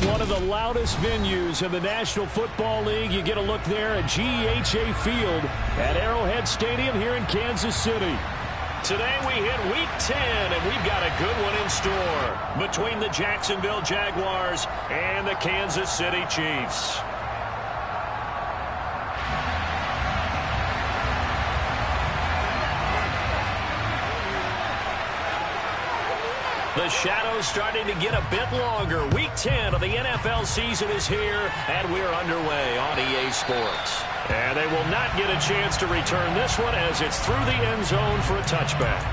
one of the loudest venues in the National Football League. You get a look there at GEHA Field at Arrowhead Stadium here in Kansas City. Today we hit Week 10, and we've got a good one in store between the Jacksonville Jaguars and the Kansas City Chiefs. The shadow's starting to get a bit longer. Week 10 of the NFL season is here, and we're underway on EA Sports. And they will not get a chance to return this one as it's through the end zone for a touchback.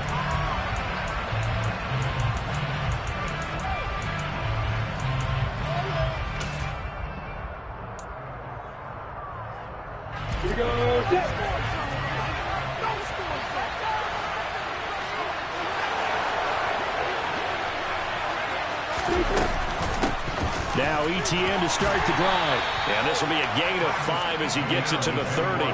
Here we go. Now ETN to start the drive. And this will be a gain of 5 as he gets it to the 30.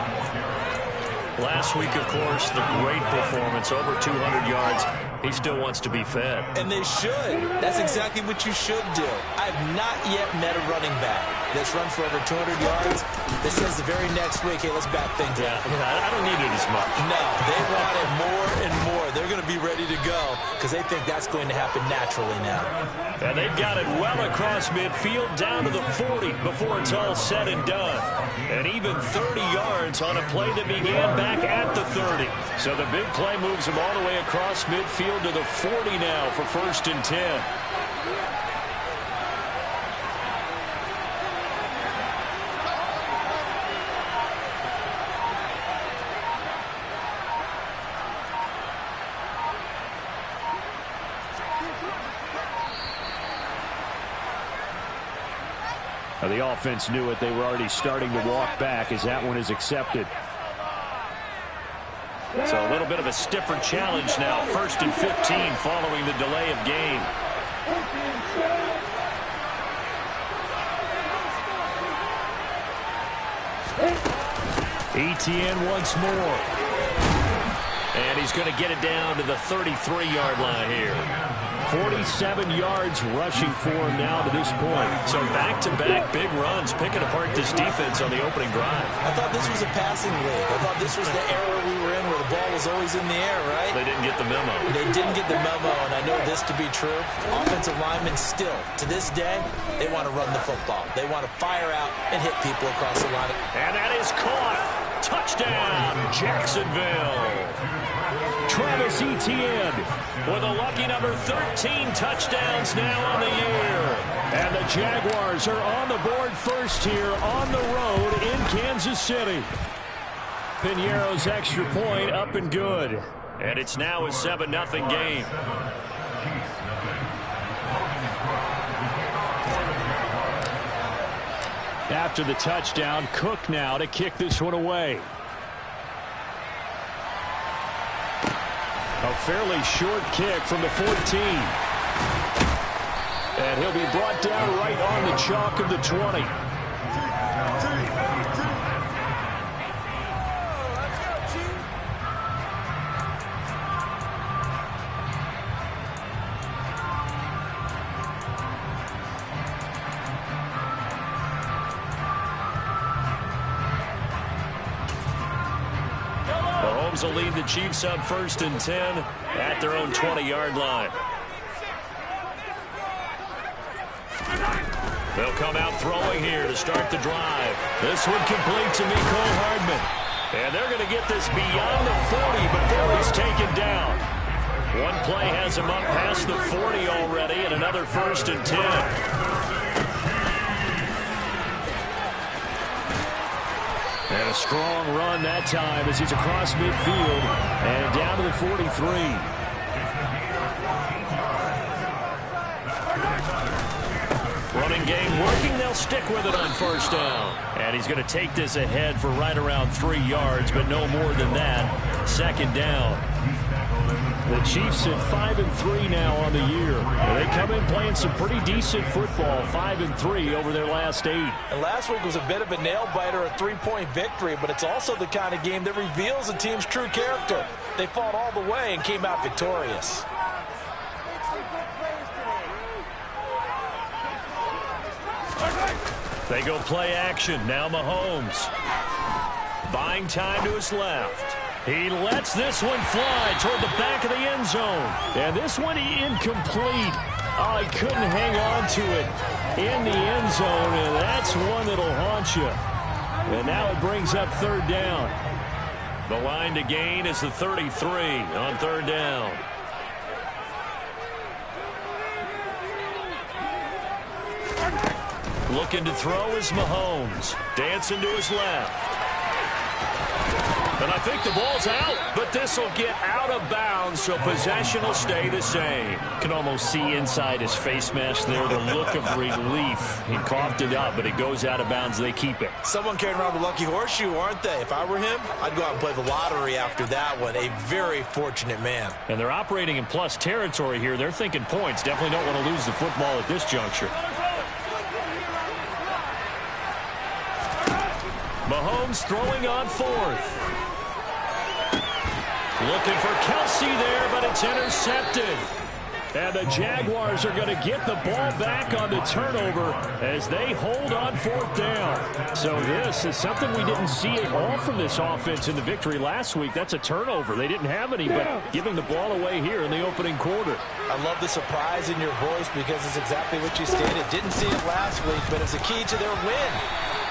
Last week, of course, the great performance, over 200 yards. He still wants to be fed. And they should. That's exactly what you should do. I've not yet met a running back that's run for over 200 yards that says the very next week, hey, let's back things up. I don't need it as much. No, they want it more and more. They're going to be ready to go because they think that's going to happen naturally now. And they've got it well across midfield down to the 40 before it's all said and done. And even 30 yards on a play that began back at the 30. So the big play moves him all the way across midfield to the 40 now for 1st and 10. Now the offense knew it. They were already starting to walk back as that one is accepted. So a little bit of a stiffer challenge now. 1st and 15 following the delay of game. ETN once more. And he's going to get it down to the 33-yard line here. 47 yards rushing for him now to this point. So back-to-back big runs, picking apart this defense on the opening drive. I thought this was a passing league. I thought this was the era we were in where the ball was always in the air, right? They didn't get the memo. They didn't get the memo, and I know this to be true. Offensive linemen still, to this day, they want to run the football. They want to fire out and hit people across the line. And that is caught. Touchdown, Jacksonville. Travis Etienne with a lucky number 13 touchdowns now on the year. And the Jaguars are on the board first here on the road in Kansas City. Piñeiro's extra point up and good. And it's now a 7-0 game. After the touchdown, Cook now to kick this one away. A fairly short kick from the 14. And he'll be brought down right on the chalk of the 20. Will lead the Chiefs up 1st and 10 at their own 20-yard line. They'll come out throwing here to start the drive. This one complete to Mecole Hardman. And they're going to get this beyond the 40 before he's taken down. One play has him up past the 40 already, and another 1st and 10. And a strong run that time as he's across midfield and down to the 43. Running game working. They'll stick with it on 1st down. And he's going to take this ahead for right around 3 yards, but no more than that. 2nd down. The Chiefs at 5-3 now on the year. And they come in playing some pretty decent football, 5-3 over their last 8. And last week was a bit of a nail-biter, a 3-point victory, but it's also the kind of game that reveals a team's true character. They fought all the way and came out victorious. They go play action. Now Mahomes. Buying time to his left. He lets this one fly toward the back of the end zone. And this one incomplete. Oh, he couldn't hang on to it in the end zone, and that's one that'll haunt you. And now it brings up third down. The line to gain is the 33 on third down. Looking to throw is Mahomes. Dancing to his left. And I think the ball's out, but this will get out of bounds, so possession will stay the same. Can almost see inside his face mask there the look of relief. He coughed it up, but it goes out of bounds. They keep it. Someone carrying around the lucky horseshoe, aren't they? If I were him, I'd go out and play the lottery after that one. A very fortunate man. And they're operating in plus territory here. They're thinking points. Definitely don't want to lose the football at this juncture. Mahomes throwing on fourth. Looking for Kelsey there, but it's intercepted. And the Jaguars are going to get the ball back on the turnover as they hold on fourth down. So this is something we didn't see at all from this offense in the victory last week. That's a turnover. They didn't have any, but giving the ball away here in the opening quarter. I love the surprise in your voice because it's exactly what you stated. Didn't see it last week, but it's a key to their win.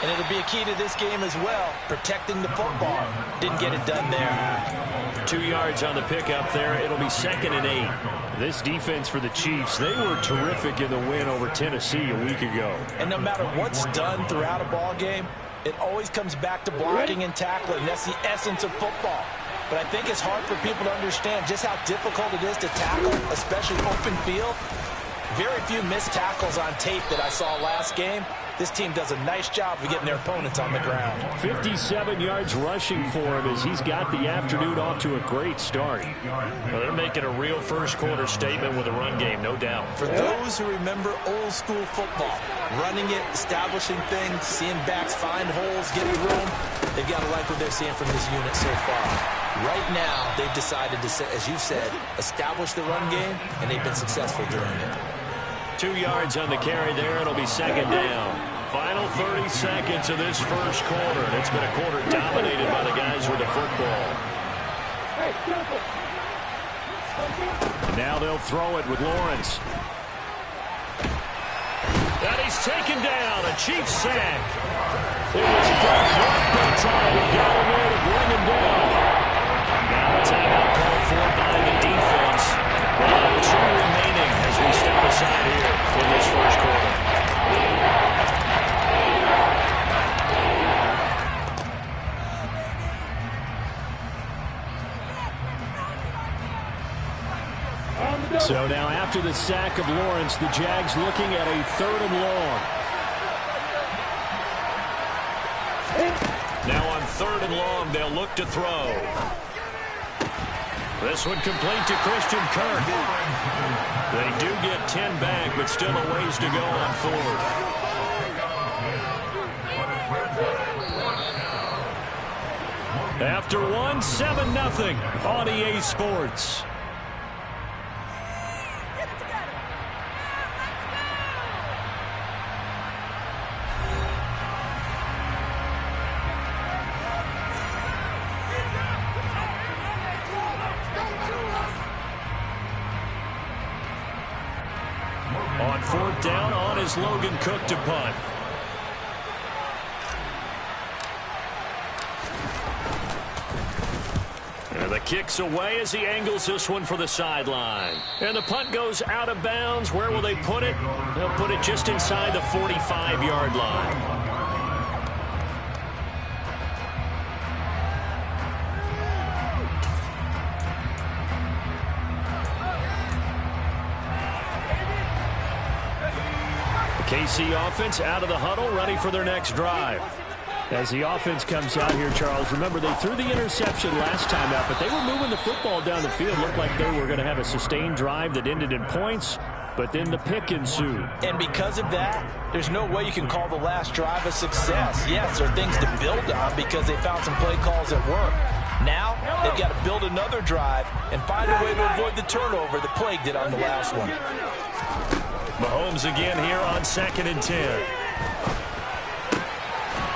And it'll be a key to this game as well, protecting the football. Didn't get it done there. 2 yards on the pickup there. It'll be 2nd and 8. This defense for the Chiefs, they were terrific in the win over Tennessee a week ago. And no matter what's done throughout a ball game, it always comes back to blocking and tackling. That's the essence of football. But I think it's hard for people to understand just how difficult it is to tackle, especially open field. Very few missed tackles on tape that I saw last game. This team does a nice job of getting their opponents on the ground. 57 yards rushing for him as he's got the afternoon off to a great start. Well, they're making a real first quarter statement with a run game, no doubt. For those who remember old school football, running it, establishing things, seeing backs find holes, getting room, they've got to like what they're seeing from this unit so far. Right now, they've decided to, as you said, establish the run game, and they've been successful doing it. 2 yards on the carry there. It'll be 2nd down. Final 30 seconds of this first quarter. And it's been a quarter dominated by the guys with the football. Now they'll throw it with Lawrence. And he's taken down. A Chiefs sack. It was Frank Clark that time. He got him in to bring him down. Now a timeout called for by the defense. Well, 2 remaining as we step aside here in this first quarter. So now after the sack of Lawrence, the Jags looking at a 3rd and long. Now on 3rd and long, they'll look to throw. This one complete to Christian Kirk. They do get 10 back, but still a ways to go on 4th. After 1, 7-0 on EA Sports. On 4th down, on is Logan Cook to punt. And the kick's away as he angles this one for the sideline. And the punt goes out of bounds. Where will they put it? They'll put it just inside the 45-yard line. KC offense out of the huddle, ready for their next drive. As the offense comes out here, Charles, remember they threw the interception last time out, but they were moving the football down the field. Looked like they were going to have a sustained drive that ended in points, but then the pick ensued. And because of that, there's no way you can call the last drive a success. Yes, there are things to build on because they found some play calls that work. Now, they've got to build another drive and find a way to avoid the turnover that plagued it on the last one. Mahomes again here on 2nd and 10.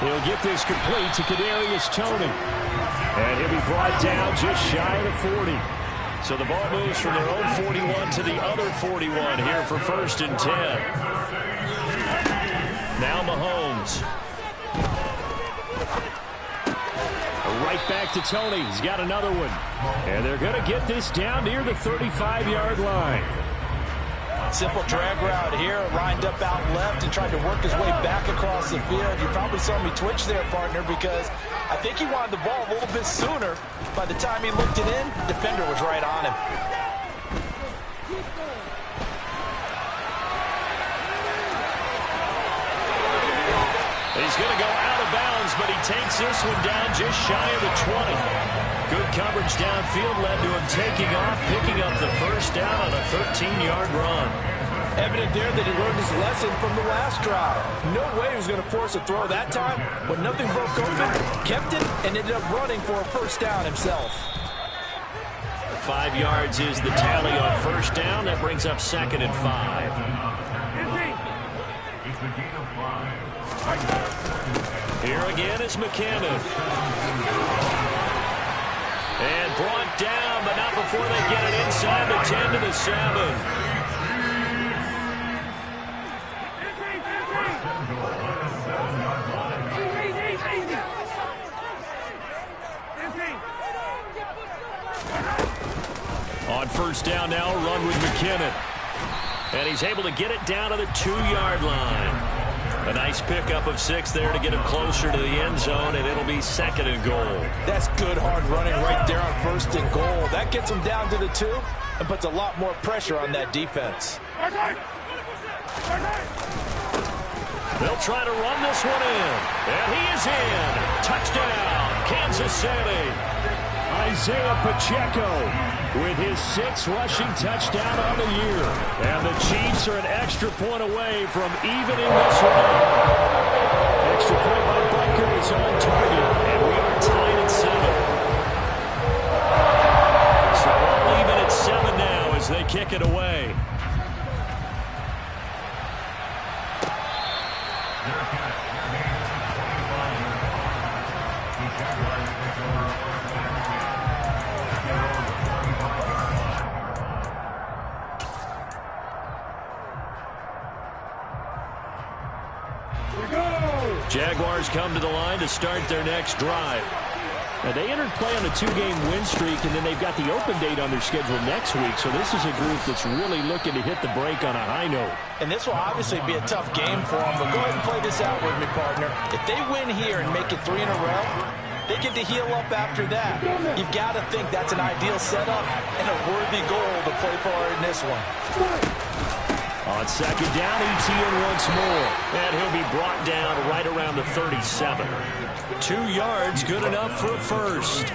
He'll get this complete to Kadarius Toney. And he'll be brought down just shy of the 40. So the ball moves from their own 41 to the other 41 here for 1st and 10. Now Mahomes. Right back to Toney. He's got another one. And they're going to get this down near the 35-yard line. Simple drag route here, lined up out left and tried to work his way back across the field. You probably saw me twitch there, partner, because I think he wanted the ball a little bit sooner. By the time he looked it in, defender was right on him. He's going to go out of bounds, but he takes this one down just shy of the 20. Good coverage downfield led to him taking off, picking up the first down on a 13-yard run. Evident there that he learned his lesson from the last drive. No way he was going to force a throw that time. When nothing broke open, kept it, and ended up running for a first down himself. 5 yards is the tally on first down. That brings up 2nd and 5. Here again is McKinnon. And brought down, but not before they get it inside the 10 to the 7. On first down now, run with McKinnon. And he's able to get it down to the 2-yard line. A nice pickup of 6 there to get him closer to the end zone, and it'll be 2nd and goal. That's good hard running right there on 1st and goal. That gets him down to the 2 and puts a lot more pressure on that defense. They'll try to run this one in. And he is in. Touchdown, Kansas City. Isaiah Pacheco with his 6th rushing touchdown on the year. And the Chiefs are an extra point away from evening this one. Extra point by Butker is on target, and we are tied at 7. So all even at 7 now as they kick it away. Jaguars come to the line to start their next drive. Now, they entered play on a 2-game win streak, and then they've got the open date on their schedule next week, so this is a group that's really looking to hit the break on a high note. And this will obviously be a tough game for them, but go ahead and play this out with me, partner. If they win here and make it 3 in a row, they get to heal up after that. You've got to think that's an ideal setup and a worthy goal to play for in this one. On 2nd down, ETN once more. And he'll be brought down right around the 37. 2 yards, good enough for a first.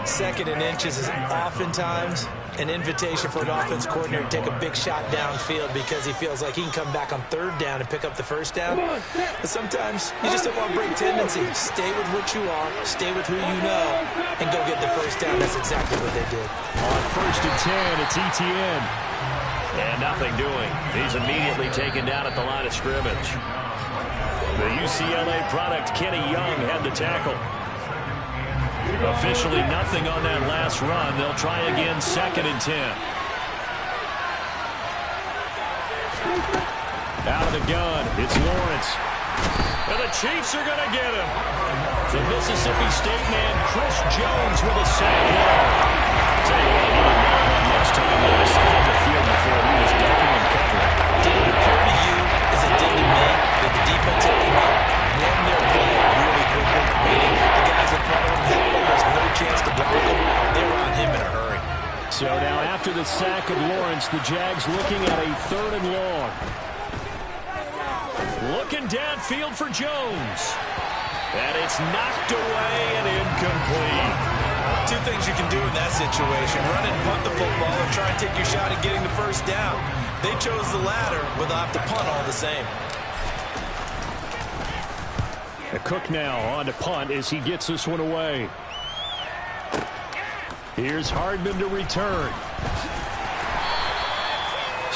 2nd and inches is oftentimes an invitation for an offense coordinator to take a big shot downfield because he feels like he can come back on 3rd down and pick up the first down. But sometimes you just don't want to break tendency. Stay with what you are, stay with who you know, and go get the first down. That's exactly what they did. On 1st and 10, it's ETN. And nothing doing. He's immediately taken down at the line of scrimmage. The UCLA product, Kenny Young, had the tackle. Officially nothing on that last run. They'll try again 2nd and 10. Out of the gun, it's Lawrence. And the Chiefs are going to get him. The Mississippi State man, Chris Jones, with a sack. Tell you what, he did not have much time left on the field before he was ducking and covering. Did it appear to you, as it did to me, that the defensive line won their ball really quickly? Meaning the guys in front of them had almost no chance to block them. They were on him in a hurry. So now after the sack of Lawrence, the Jags looking at a 3rd and long. Looking downfield for Jones. And it's knocked away and incomplete. 2 things you can do in that situation. Run and punt the football or try and take your shot at getting the first down. They chose the latter, but they'll have to punt all the same. Cook now on to punt as he gets this one away. Here's Hardman to return.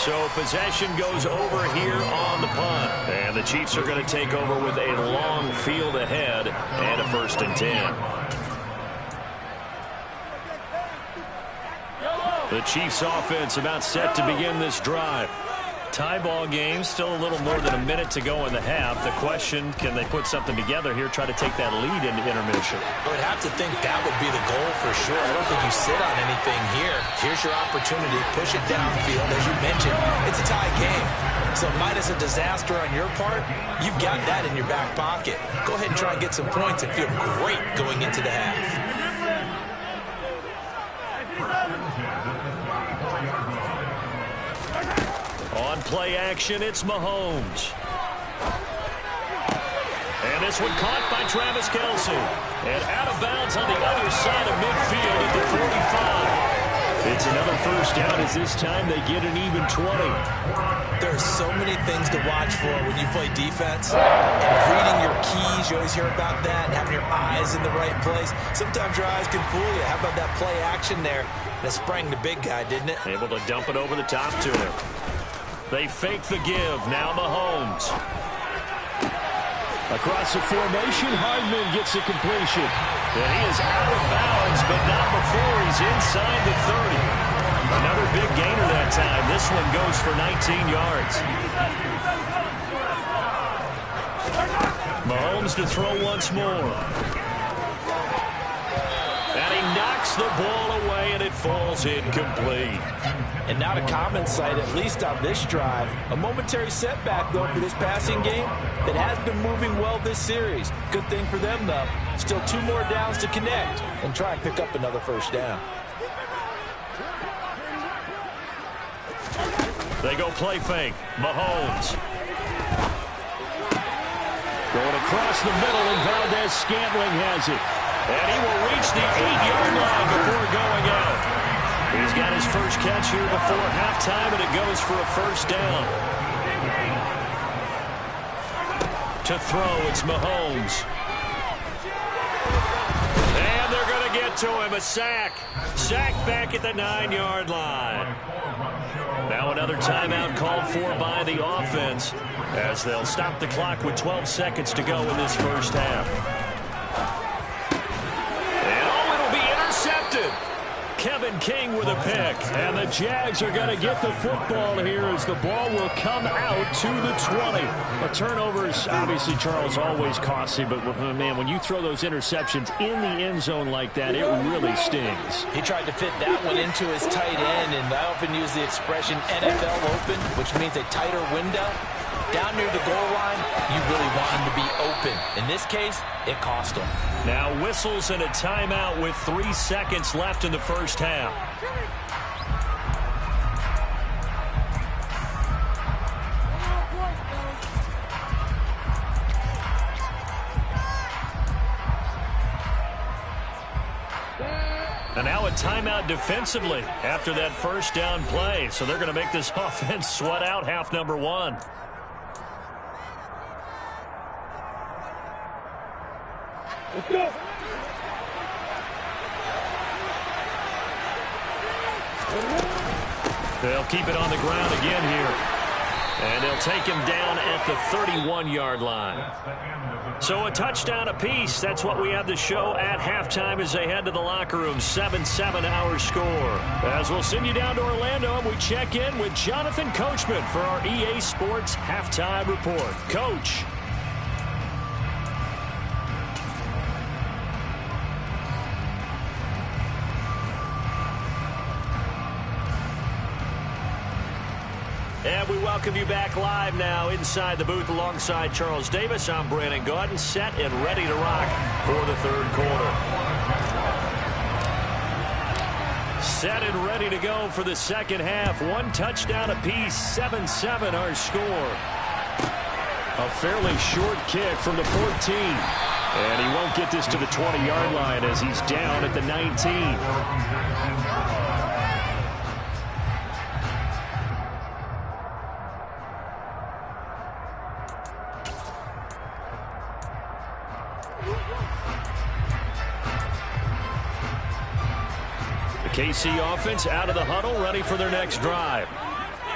So possession goes over here on the punt. And the Chiefs are going to take over with a long field ahead and a 1st and 10. The Chiefs offense about set to begin this drive. Tie ball game, still a little more than a minute to go in the half. The question, can they put something together here, try to take that lead into intermission? I would have to think that would be the goal for sure. I don't think you sit on anything here. Here's your opportunity. Push it downfield. As you mentioned, it's a tie game. So minus a disaster on your part, you've got that in your back pocket. Go ahead and try and get some points and feel great going into the half. On play action, it's Mahomes. And this one caught by Travis Kelce. And out of bounds on the other side of midfield at the 45. It's another 1st down as this time they get an even 20. There are so many things to watch for when you play defense. And reading your keys, you always hear about that. And having your eyes in the right place. Sometimes your eyes can fool you. How about that play action there? That sprang the big guy, didn't it? Able to dump it over the top to him. They fake the give. Now Mahomes. Across the formation, Hardman gets a completion. And he is out of bounds, but not before he's inside the 30. Another big gainer that time. This one goes for 19 yards. Mahomes to throw once more. And he knocks the ball away, and it falls incomplete. And not a common sight, at least on this drive. A momentary setback, though, for this passing game that has been moving well this series. Good thing for them, though. Still 2 more downs to connect and try and pick up another 1st down. They go play fake. Mahomes. Going across the middle, and Valdez-Scantling has it. And he will reach the 8-yard line before going out. He's got his first catch here before halftime, and it goes for a 1st down. To throw, it's Mahomes. And they're going to get to him. A sack. Sack back at the 9-yard line. Now another timeout called for by the offense as they'll stop the clock with 12 seconds to go in this 1st half. And it'll be intercepted. Kevin King with a pick. And the Jags are going to get the football here as the ball will come out to the 20. A turnover is obviously, Charles, always costly, but, man, when you throw those interceptions in the end zone like that, it really stings. He tried to fit that one into his tight end, and I often use the expression NFL open, which means a tighter window. Down near the goal line, you really want him to be open. In this case, it cost him. Now whistles and a timeout with 3 seconds left in the 1st half. And now a timeout defensively after that 1st down play. So they're going to make this offense sweat out half number 1. Let's go. They'll keep it on the ground again here. And they'll take him down at the 31-yard line. So a touchdown apiece. That's what we have to show at halftime as they head to the locker room. 7-7 our score. As we'll send you down to Orlando, and we check in with Jonathan Coachman for our EA Sports Halftime Report. Coach. And we welcome you back live now inside the booth alongside Charles Davis. I'm Brandon Gaudin, set and ready to rock for the 3rd quarter. Set and ready to go for the 2nd half. 1 touchdown apiece, 7-7 our score. A fairly short kick from the 14. And he won't get this to the 20-yard line as he's down at the 19. KC offense out of the huddle, ready for their next drive.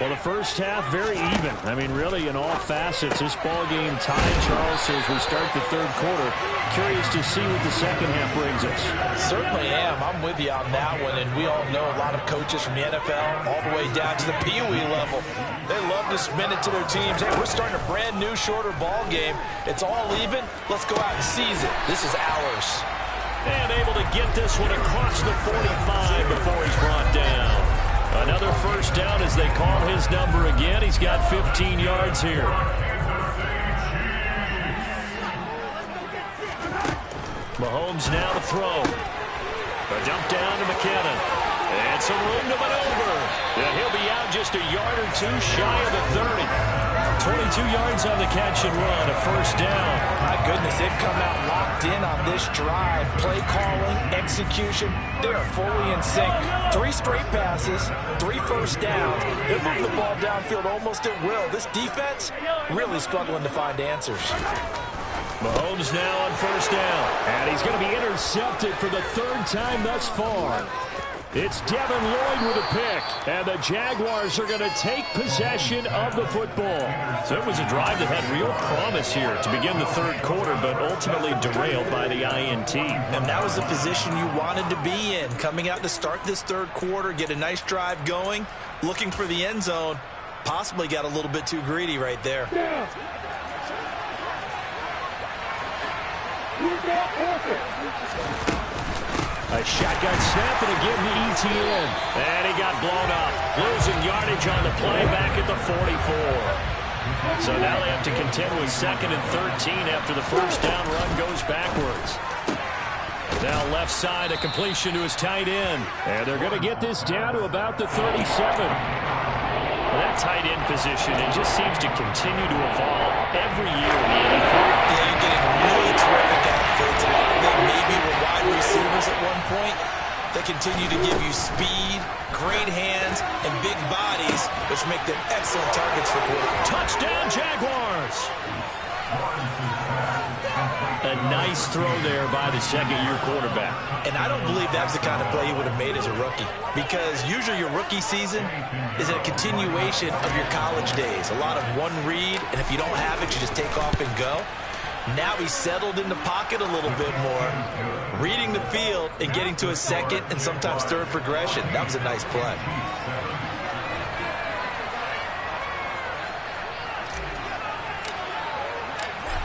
Well, the first half, very even. I mean, really, in all facets, this ball game tied, Charles, as we start the third quarter. Curious to see what the second half brings us. Certainly am. I'm with you on that one, and we all know a lot of coaches from the NFL all the way down to the Pee Wee level. They love to spin it to their teams. Hey, we're starting a brand new, shorter ball game. It's all even. Let's go out and seize it. This is ours. And able to get this one across the 45 before he's brought down. Another first down as they call his number again. He's got 15 yards here. Mahomes now to throw. A dump down to McKinnon. And some room to maneuver. And he'll be out just a yard or two shy of the 30. 22 yards on the catch and run, a first down. My goodness, they've come out locked in on this drive. Play calling, execution, they are fully in sync. 3 straight passes, 3 first downs. They're moving the ball downfield almost at will. This defense really struggling to find answers. Mahomes now on first down. And he's going to be intercepted for the 3rd time thus far. It's Devin Lloyd with a pick, and the Jaguars are going to take possession of the football. So it was a drive that had real promise here to begin the third quarter, but ultimately derailed by the INT. And that was the position you wanted to be in, coming out to start this third quarter, get a nice drive going, looking for the end zone. Possibly got a little bit too greedy right there. A shotgun snap and again to ETN. And he got blown up. Losing yardage on the play back at the 44. So now they have to contend with 2nd and 13 after the first down run goes backwards. Now left side, a completion to his tight end. And they're going to get this down to about the 37. That tight end position, it just seems to continue to evolve every year in the NFL. Yeah, you're getting really terrific athletes. A lot of them maybe were wide receivers at one point. They continue to give you speed, great hands, and big bodies, which make them excellent targets for quarterbacks. Touchdown, Jaguars! A nice throw there by the second-year quarterback. And I don't believe that's the kind of play he would have made as a rookie, because usually your rookie season is a continuation of your college days. A lot of one read, and if you don't have it, you just take off and go. Now he's settled in the pocket a little bit more, reading the field and getting to a second and sometimes third progression. That was a nice play.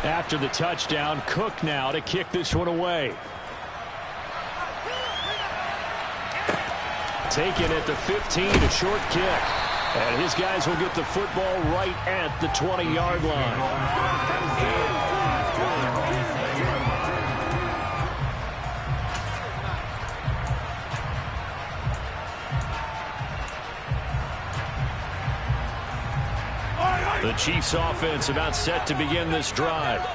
After the touchdown, Cook now to kick this one away. Taken at the 15, a short kick. And his guys will get the football right at the 20-yard line. The Chiefs offense about set to begin this drive.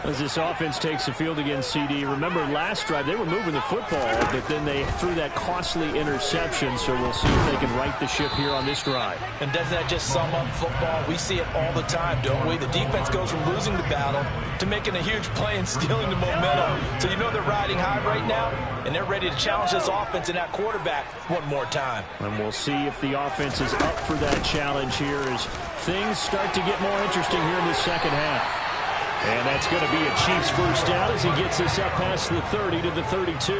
As this offense takes the field against CD. Remember last drive they were moving the football, but then they threw that costly interception, so we'll see if they can right the ship here on this drive. And doesn't that just sum up football? We see it all the time, don't we? The defense goes from losing the battle to making a huge play and stealing the momentum. So you know they're riding high right now, and they're ready to challenge this offense and that quarterback one more time. And we'll see if the offense is up for that challenge here as things start to get more interesting here in the second half. And that's going to be a Chiefs first down as he gets this up past the 30 to the 32.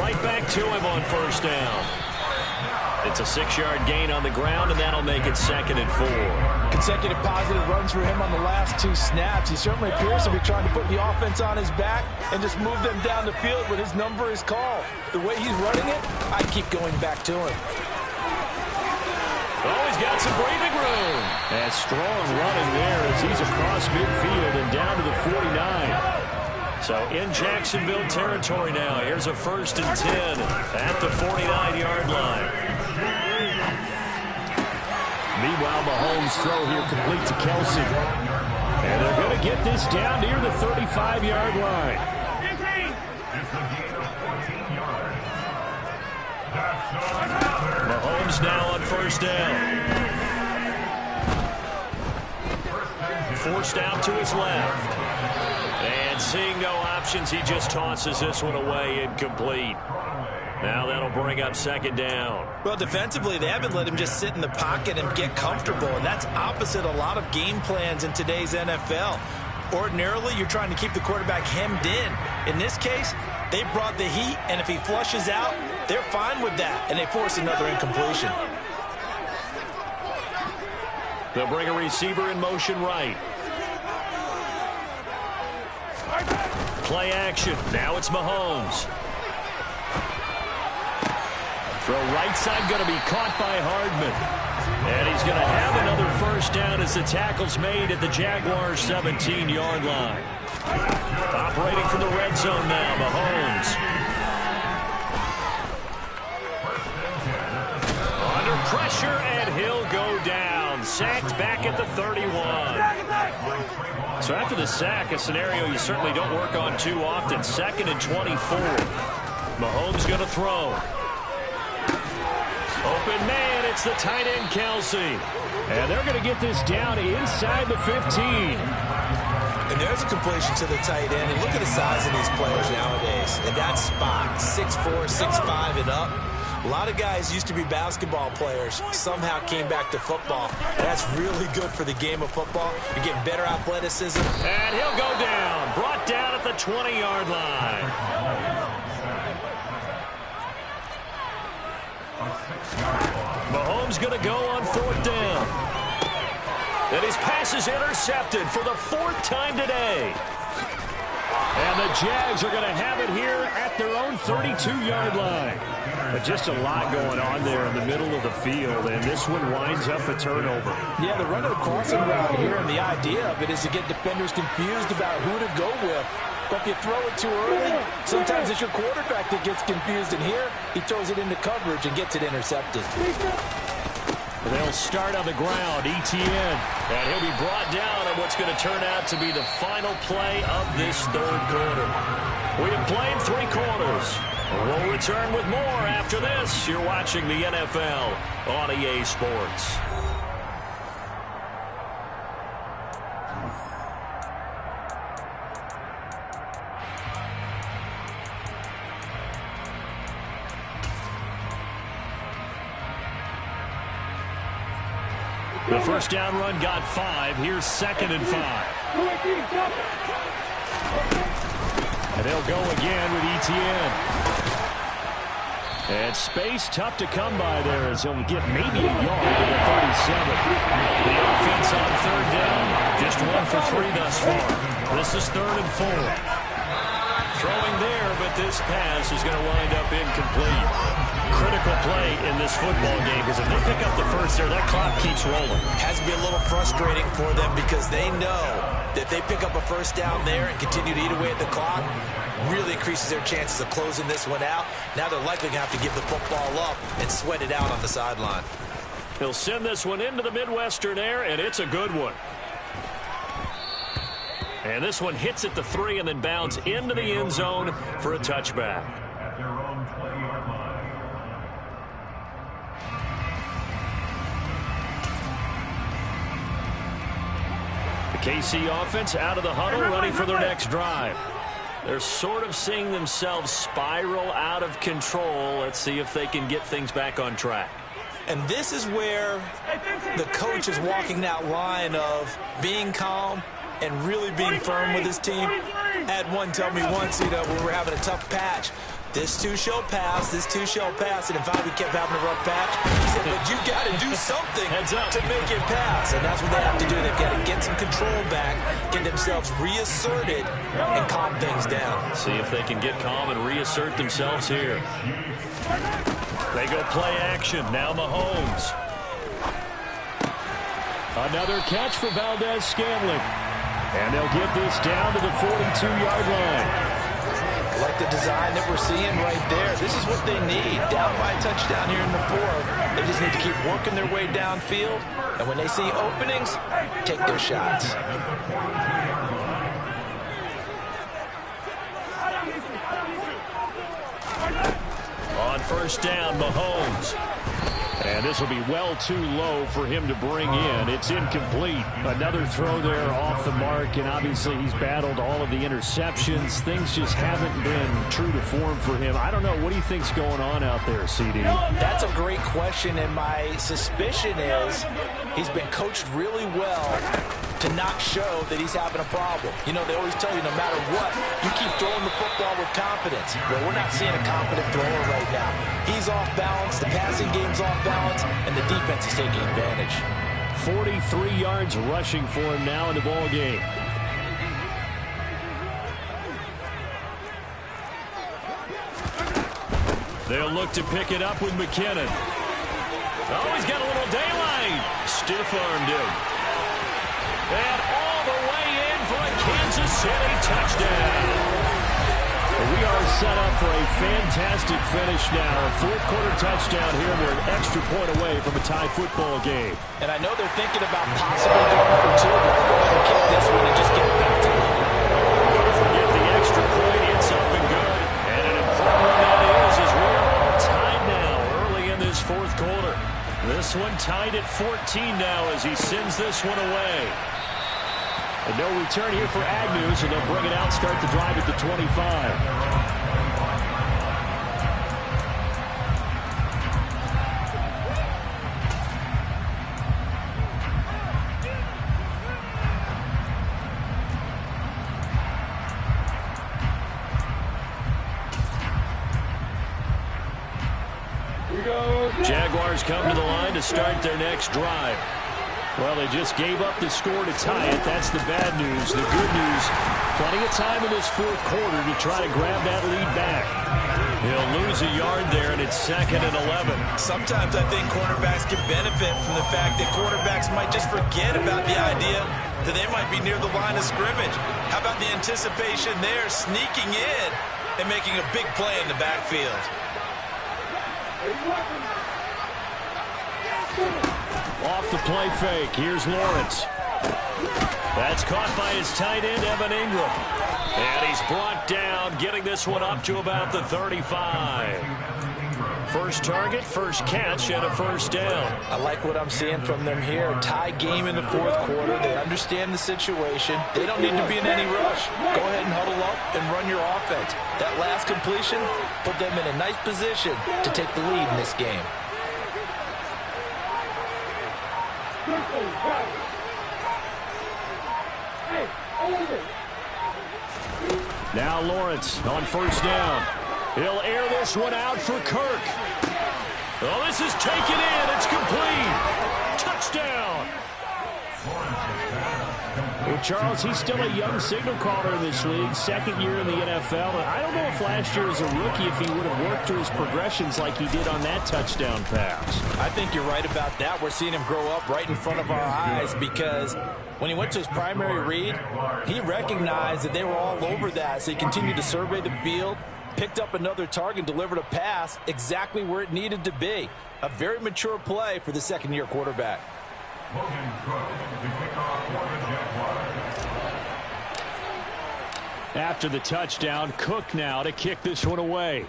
Right back to him on first down. It's a 6-yard gain on the ground, and that'll make it 2nd and 4. Consecutive positive runs for him on the last 2 snaps. He certainly appears to be trying to put the offense on his back and just move them down the field when his number is called. The way he's running it, I keep going back to him. Oh, he's got some breathing room. And strong running there as he's across midfield and down to the 49. So in Jacksonville territory now. Here's a 1st and 10 at the 49-yard line. Meanwhile, Mahomes' throw here complete to Kelsey. And they're going to get this down near the 35-yard line. Mahomes now on first down. forced out to his left. And seeing no options, he just tosses this one away incomplete. Now that'll bring up second down. Well, defensively, they haven't let him just sit in the pocket and get comfortable, and that's opposite a lot of game plans in today's NFL. Ordinarily, you're trying to keep the quarterback hemmed in. In this case, they brought the heat, and if he flushes out, they're fine with that, and they force another incompletion. They'll bring a receiver in motion right. Play action. Now it's Mahomes. Throw right side going to be caught by Hardman. And he's going to have another first down as the tackle's made at the Jaguars' 17-yard line. Operating from the red zone now, Mahomes. Under pressure, and he'll go down. Sacked back at the 31. So after the sack, a scenario you certainly don't work on too often. 2nd and 24. Mahomes going to throw. Open man, it's the tight end, Kelsey. And they're going to get this down inside the 15. And there's a completion to the tight end. And look at the size of these players nowadays. And that spot, 6'4", 6'5", and up. A lot of guys used to be basketball players, somehow came back to football. That's really good for the game of football. You're getting better athleticism. And he'll go down. Brought down at the 20-yard line. Mahomes going to go on 4th down. And his pass is intercepted for the 4th time today. And the Jags are going to have it here at their own 32-yard line. But just a lot going on there in the middle of the field, and this one winds up a turnover. Yeah, the run of the crossing route here, and the idea of it is to get defenders confused about who to go with. But if you throw it too early, sometimes it's your quarterback that gets confused, and here he throws it into coverage and gets it intercepted. They'll start on the ground, Etienne, and he'll be brought down on what's going to turn out to be the final play of this 3rd quarter. We have played 3 quarters. We'll return with more after this. You're watching the NFL on EA Sports. The first down run got 5. Here's 2nd and 5. And they'll go again with Etienne. And space tough to come by there as he'll get maybe a yard to the 37. The offense on 3rd down. Just 1 for 3 thus far. This is 3rd and 4. Throwing there, but this pass is going to wind up incomplete. Critical play in this football game because if they pick up the first there, that clock keeps rolling. Has to be a little frustrating for them because they know that if they pick up a first down there and continue to eat away at the clock, really increases their chances of closing this one out. Now they're likely going to have to give the football up and sweat it out on the sideline. He'll send this one into the Midwestern air, and it's a good one. And this one hits at the 3 and then bounds into the end zone for a touchback. The KC offense out of the huddle, ready for their next drive. They're sort of seeing themselves spiral out of control. Let's see if they can get things back on track. And this is where the coach is walking that line of being calm and really being firm with his team. Had one tell me once, when we were having a tough patch, this too shall pass, this too shall pass. And in fact, we kept having a rough patch. He said, but you've got to do something to make it pass. And that's what they have to do. They've got to get some control back, get themselves reasserted, and calm things down. See if they can get calm and reassert themselves here. They go play action. Now Mahomes. Another catch for Valdez-Scantling. And they'll get this down to the 42-yard line. Like the design that we're seeing right there. This is what they need. Down by a touchdown here in the 4th. They just need to keep working their way downfield. And when they see openings, take their shots. On first down, Mahomes. And this will be well too low for him to bring in. It's incomplete. Another throw there off the mark, and obviously he's battled all of the interceptions. Things just haven't been true to form for him. I don't know. What do you think's going on out there, CD? That's a great question, and my suspicion is he's been coached really well to not show that he's having a problem. You know, they always tell you no matter what, you keep throwing the football with confidence. Well, we're not seeing a confident thrower right now. He's off balance, the passing game's off balance, and the defense is taking advantage. 43 yards rushing for him now in the ball game. They'll look to pick it up with McKinnon. Oh, he's got a little daylight. Stiff-armed him. And all the way in for a Kansas City touchdown. We are set up for a fantastic finish now. A fourth-quarter touchdown here. We're an extra point away from a tie football game. And I know they're thinking about possibly going for two, but I'll go ahead and kick this one and just get it back to them. Don't forget the extra point. It's up and good. And an important one that is as we are all tied now early in this fourth quarter. This one tied at 14 now as he sends this one away. And no return here for Agnew, so they'll bring it out, start the drive at the 25. Jaguars come to the line to start their next drive. Well, they just gave up the score to tie it. That's the bad news. The good news, plenty of time in this fourth quarter to try to grab that lead back. He'll lose a yard there, and it's 2nd and 11. Sometimes I think cornerbacks can benefit from the fact that quarterbacks might just forget about the idea that they might be near the line of scrimmage. How about the anticipation there, sneaking in and making a big play in the backfield? Off the play fake. Here's Lawrence. That's caught by his tight end, Evan Ingram. And he's brought down, getting this one up to about the 35. First target, first catch, and a first down. I like what I'm seeing from them here. Tie game in the fourth quarter. They understand the situation. They don't need to be in any rush. Go ahead and huddle up and run your offense. That last completion put them in a nice position to take the lead in this game. Now Lawrence on first down. He'll air this one out for Kirk. Oh, this is taken in. It's complete. Touchdown. Well, Charles, he's still a young signal caller in this league, second year in the NFL. And I don't know if last year as a rookie if he would have worked through his progressions like he did on that touchdown pass. I think you're right about that. We're seeing him grow up right in front of our eyes because when he went to his primary read, he recognized that they were all over that. So he continued to survey the field, picked up another target, delivered a pass exactly where it needed to be. A very mature play for the second-year quarterback. After the touchdown, Cook now to kick this one away.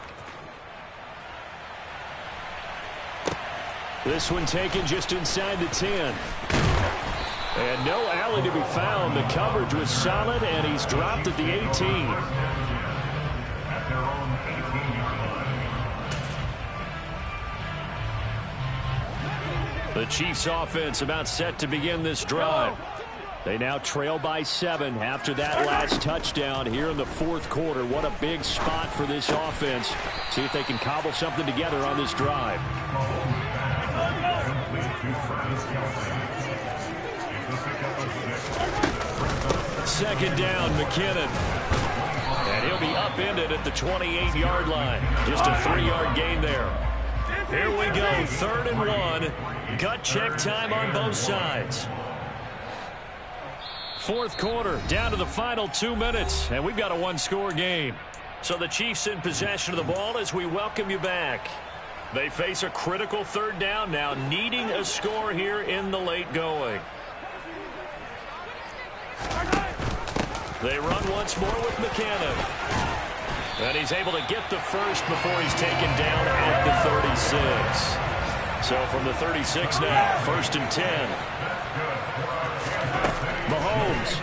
This one taken just inside the 10. And no alley to be found. The coverage was solid, and he's dropped at the 18. The Chiefs offense about set to begin this drive. They now trail by 7 after that last touchdown here in the fourth quarter. What a big spot for this offense. See if they can cobble something together on this drive. Second down, McKinnon. And he'll be upended at the 28-yard line. Just a 3-yard gain there. Here we go, 3rd and 1. Gut check time on both sides. Fourth quarter, down to the final 2 minutes, and we've got a one-score game. So the Chiefs in possession of the ball as we welcome you back. They face a critical 3rd down now, needing a score here in the late going. They run once more with McKinnon. And he's able to get the first before he's taken down at the 36. So from the 36 now, 1st and 10. Mahomes.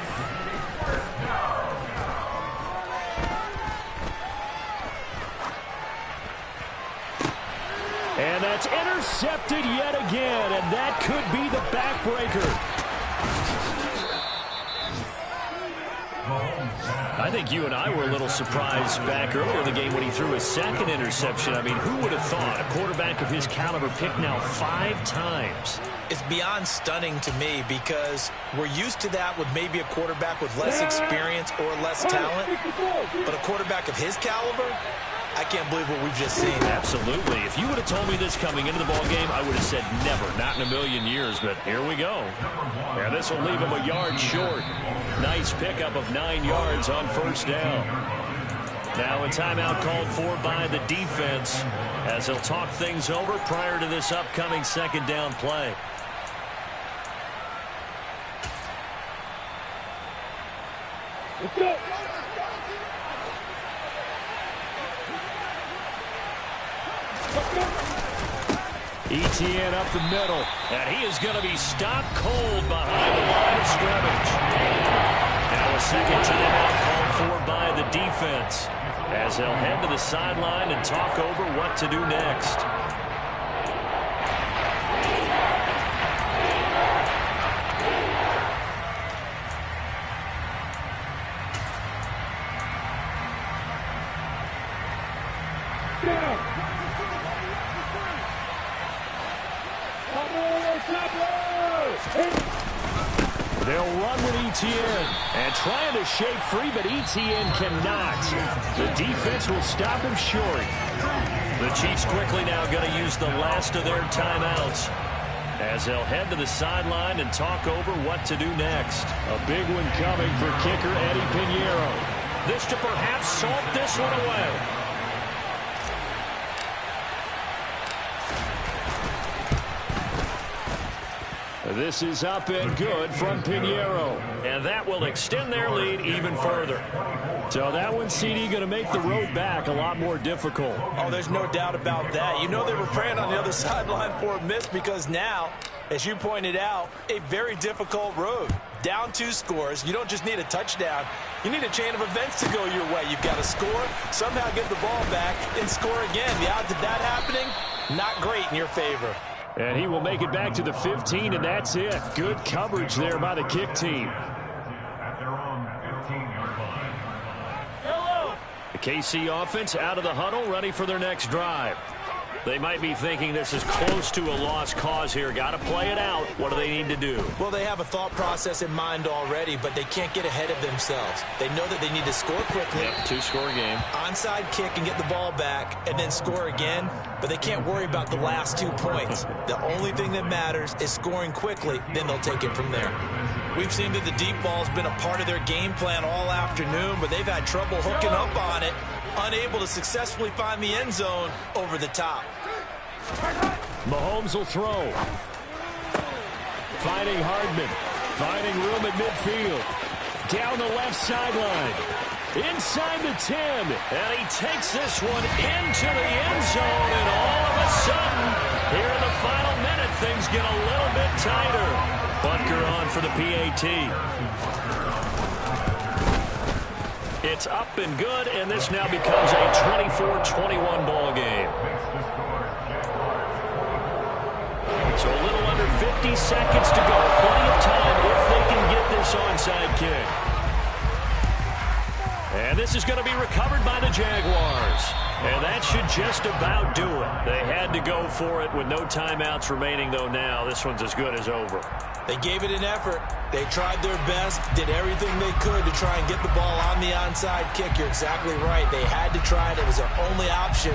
And that's intercepted yet again, and that could be the backbreaker. I think you and I were a little surprised back earlier in the game when he threw his second interception. I mean, who would have thought a quarterback of his caliber picked now 5 times? It's beyond stunning to me because we're used to that with maybe a quarterback with less experience or less talent. But a quarterback of his caliber, I can't believe what we've just seen. Absolutely. If you would have told me this coming into the ball game, I would have said never, not in a million years. But here we go. And this will leave him a yard short. Nice pickup of 9 yards on 1st down. Now a timeout called for by the defense as they'll talk things over prior to this upcoming 2nd down play. Let's go. ETN up the middle, and he is going to be stopped cold behind the line of scrimmage. Now a second timeout called for by the defense as they'll head to the sideline and talk over what to do next. They'll run with ETN and trying to shake free, but ETN cannot. The defense will stop him short. The Chiefs quickly now going to use the last of their timeouts as they'll head to the sideline and talk over what to do next. A big one coming for kicker Eddie Pinheiro. This to perhaps salt this one away. This is up and good from Pinheiro. And that will extend their lead even further. So that one, CD, going to make the road back a lot more difficult. Oh, there's no doubt about that. You know they were praying on the other sideline for a miss because now, as you pointed out, a very difficult road. Down 2 scores. You don't just need a touchdown. You need a chain of events to go your way. You've got to score, somehow get the ball back, and score again. The odds of that happening, not great in your favor. And he will make it back to the 15, and that's it. Good coverage there by the kick team. The KC offense out of the huddle, ready for their next drive. They might be thinking this is close to a lost cause here. Got to play it out. What do they need to do? Well, they have a thought process in mind already, but they can't get ahead of themselves. They know that they need to score quickly. Yep, 2-score game. Onside kick and get the ball back and then score again, but they can't worry about the last 2 points. The only thing that matters is scoring quickly, then they'll take it from there. We've seen that the deep ball's been a part of their game plan all afternoon, but they've had trouble hooking up on it, unable to successfully find the end zone over the top. Mahomes will throw. Finding Hardman. Finding room at midfield. Down the left sideline. Inside the 10. And he takes this one into the end zone. And all of a sudden, here in the final minute, things get a little bit tighter. Butker on for the PAT. It's up and good, and this now becomes a 24-21 ball game. So a little under 50 seconds to go. Plenty of time if they can get this onside kick. And this is going to be recovered by the Jaguars. And that should just about do it. They had to go for it with no timeouts remaining, though now. This one's as good as over. They gave it an effort. They tried their best, did everything they could to try and get the ball on the onside kick. You're exactly right. They had to try it. It was their only option.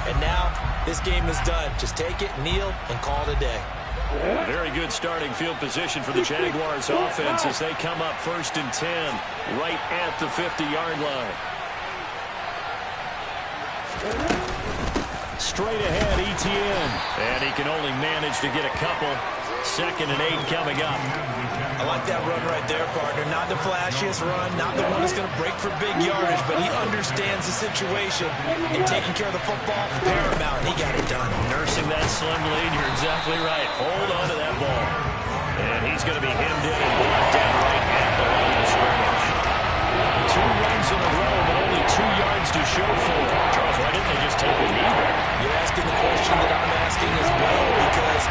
And now this game is done. Just take it, kneel, and call it a day. Very good starting field position for the Jaguars offense as they come up 1st and 10 right at the 50-yard line. Straight ahead, ETN. And he can only manage to get a couple. 2nd and 8 coming up. I like that run right there, partner. Not the flashiest run, not the one that's going to break for big yardage, but he understands the situation, and taking care of the football, paramount. He got it done. Nursing that slim lead, you're exactly right. Hold on to that ball. And he's going to be hemmed in and blocked down right at the line of scrimmage. 2 runs in a row, but only 2 yards to show for it. Charles, why didn't they just take a knee there? You're asking the question that I'm asking as well, because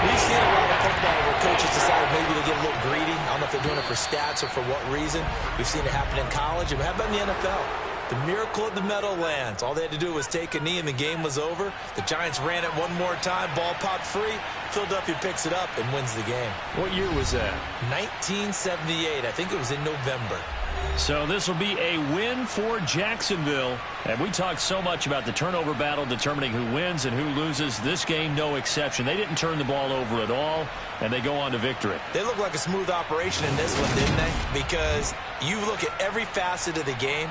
we've seen a lot of football where coaches decide maybe to get a little greedy. I don't know if they're doing it for stats or for what reason. We've seen it happen in college. And how about in the NFL? The miracle of the Meadowlands. All they had to do was take a knee and the game was over. The Giants ran it one more time. Ball popped free. Philadelphia picks it up and wins the game. What year was that? 1978. I think it was in November. So this will be a win for Jacksonville. And we talked so much about the turnover battle determining who wins and who loses. This game, no exception. They didn't turn the ball over at all, and they go on to victory. They look like a smooth operation in this one, didn't they? Because you look at every facet of the game,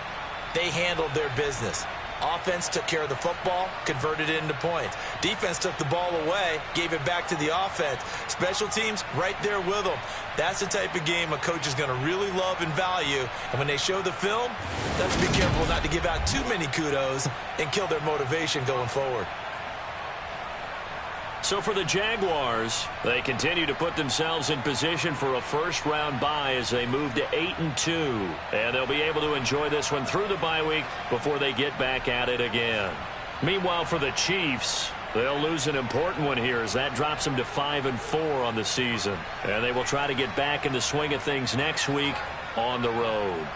they handled their business. Offense took care of the football, converted it into points. Defense took the ball away, gave it back to the offense. Special teams, right there with them. That's the type of game a coach is going to really love and value. And when they show the film, they have to be careful not to give out too many kudos and kill their motivation going forward. So for the Jaguars, they continue to put themselves in position for a first-round bye as they move to 8-2. And they'll be able to enjoy this one through the bye week before they get back at it again. Meanwhile, for the Chiefs, they'll lose an important one here as that drops them to 5-4 on the season. And they will try to get back in the swing of things next week on the road.